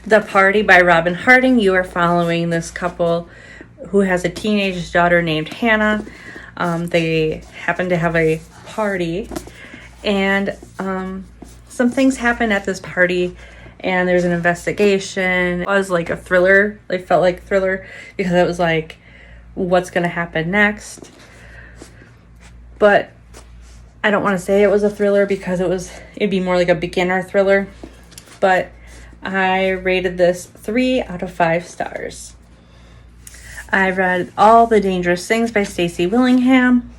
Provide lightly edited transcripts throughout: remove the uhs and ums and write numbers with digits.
The Party by Robin Harding. You are following this couple who has a teenage daughter named Hannah. They happen to have a party, and some things happen at this party, and there's an investigation. It was like a thriller. It felt like a thriller because it was like, what's going to happen next? But I don't want to say it was a thriller because it'd be more like a beginner thriller. But I rated this 3 out of 5 stars. I read All the Dangerous Things by Stacey Willingham.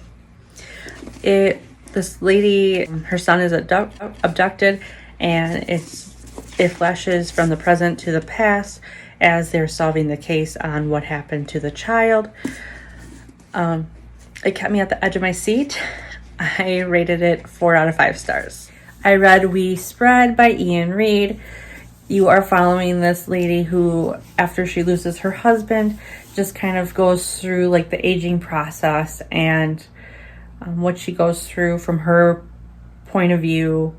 This lady, her son is abducted, and it flashes from the present to the past as they're solving the case on what happened to the child. It kept me at the edge of my seat. I rated it 4 out of 5 stars. I read We Spread by Ian Reid. You are following this lady who, after she loses her husband, just kind of goes through like the aging process and what she goes through from her point of view.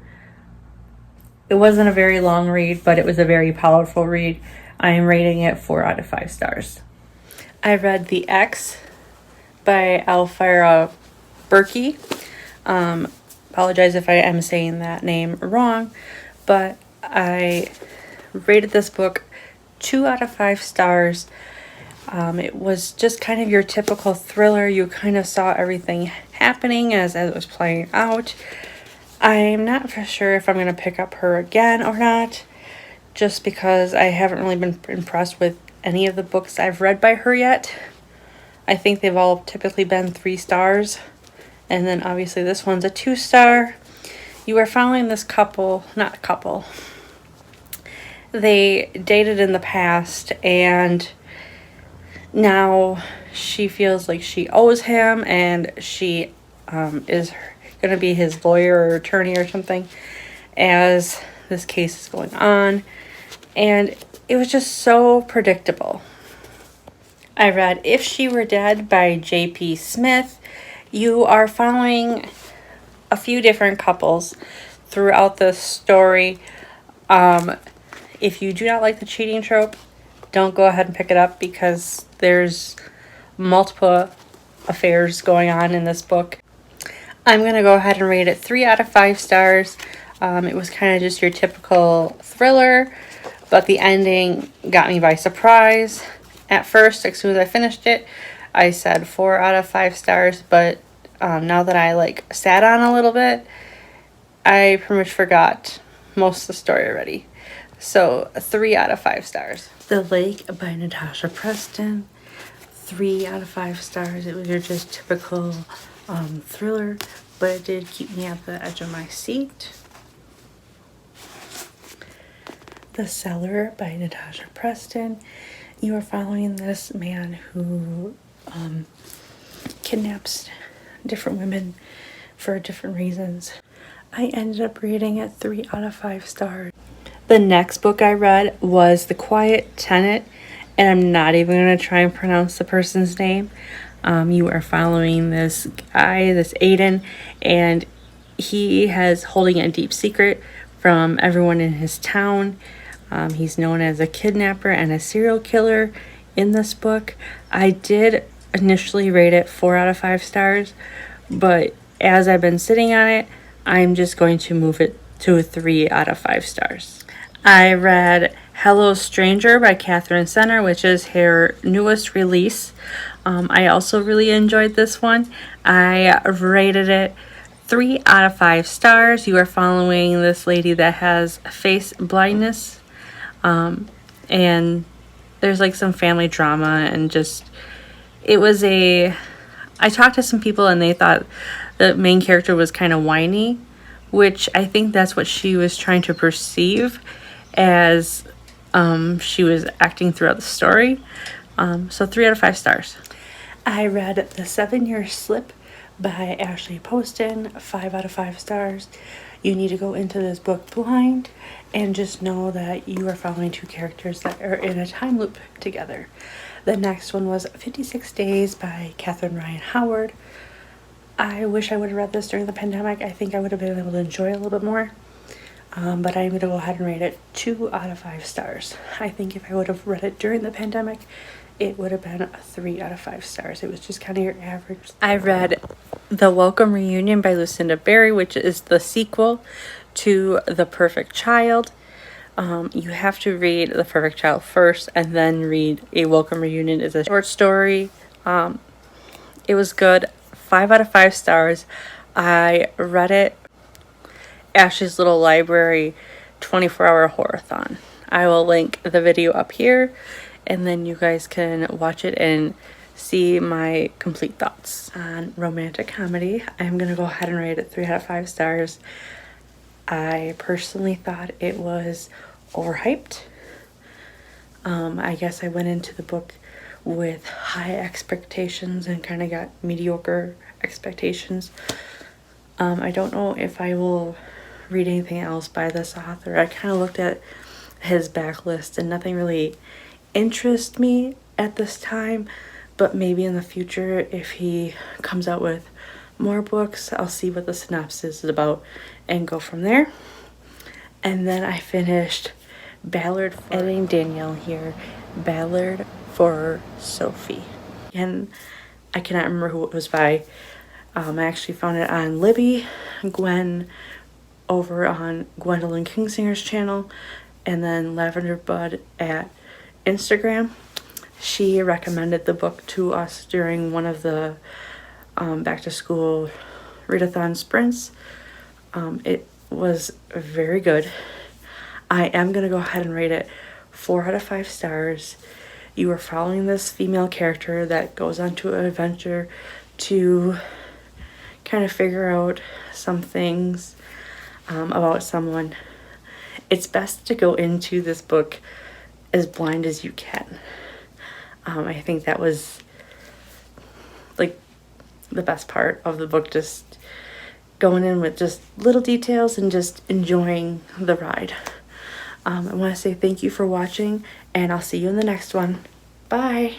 It wasn't a very long read, but it was a very powerful read. I am rating it 4 out of 5 stars. I read The X by Elvira Berkey. Apologize if I am saying that name wrong, but I rated this book 2 out of 5 stars. It was just kind of your typical thriller. You kind of saw everything happening as it was playing out. I'm not for sure if I'm going to pick up her again or not, just because I haven't really been impressed with any of the books I've read by her yet. I think they've all typically been 3 stars. And then obviously this one's a 2-star. You are following this couple, they dated in the past, and now she feels like she owes him, and she is going to be his lawyer or attorney or something as this case is going on. And it was just so predictable. I read If She Were Dead by J.P. Smith. You are following a few different couples throughout the story. If you do not like the cheating trope, don't go ahead and pick it up because there's multiple affairs going on in this book. I'm going to go ahead and rate it 3 out of 5 stars. It was kind of just your typical thriller, but the ending got me by surprise. At first, as soon as I finished it, I said 4 out of 5 stars, but now that I sat on a little bit, I pretty much forgot most of the story already. So 3 out of 5 stars. The Lake by Natasha Preston. 3 out of 5 stars. It was your just typical thriller, but it did keep me at the edge of my seat. The Cellar by Natasha Preston. You are following this man who kidnaps different women for different reasons. I ended up rating it 3 out of 5 stars. The next book I read was The Quiet Tenant, and I'm not even going to try and pronounce the person's name. You are following this guy, this Aiden, and he has holding a deep secret from everyone in his town. He's known as a kidnapper and a serial killer in this book. I did initially rate it 4 out of 5 stars, but as I've been sitting on it, I'm just going to move it to a 3 out of 5 stars. I read Hello Stranger by Catherine Senner, which is her newest release. I also really enjoyed this one. I rated it 3 out of 5 stars. You are following this lady that has face blindness. And there's some family drama, and just I talked to some people and they thought the main character was kind of whiny, which I think that's what she was trying to perceive as she was acting throughout the story. So 3 out of 5 stars. I read The 7-Year Slip by Ashley Poston, 5 out of 5 stars. You need to go into this book blind and just know that you are following 2 characters that are in a time loop together. The next one was 56 Days by Catherine Ryan Howard. I wish I would have read this during the pandemic. I think I would have been able to enjoy it a little bit more. But I'm going to go ahead and rate it 2 out of 5 stars. I think if I would have read it during the pandemic, it would have been a 3 out of 5 stars. It was just kind of your average. I read The Welcome Reunion by Lucinda Berry, which is the sequel to The Perfect Child. You have to read The Perfect Child first and then read A Welcome Reunion. It's a short story. It was good. 5 out of 5 stars. I read it Ashley's Little Library 24-hour horathon. I will link the video up here, and then you guys can watch it and see my complete thoughts on romantic comedy. I'm gonna go ahead and rate it 3 out of 5 stars. I personally thought it was overhyped. I guess I went into the book with high expectations and kind of got mediocre expectations. I don't know if I will read anything else by this author. I kind of looked at his backlist and nothing really interests me at this time, but maybe in the future if he comes out with more books, I'll see what the synopsis is about and go from there. And then I finished Ballad for editing Danielle here, Ballad for Sophie, and I cannot remember who it was by. I actually found it on Libby, Gwen over on Gwendolyn Kingsinger's channel, and then Lavender Bud at Instagram. She recommended the book to us during one of the back to school readathon sprints. It was very good. I am going to go ahead and rate it 4 out of 5 stars. You are following this female character that goes on to an adventure to kind of figure out some things about someone. It's best to go into this book as blind as you can. I think that was like the best part of the book, just going in with just little details and just enjoying the ride. I want to say thank you for watching, and I'll see you in the next one. Bye.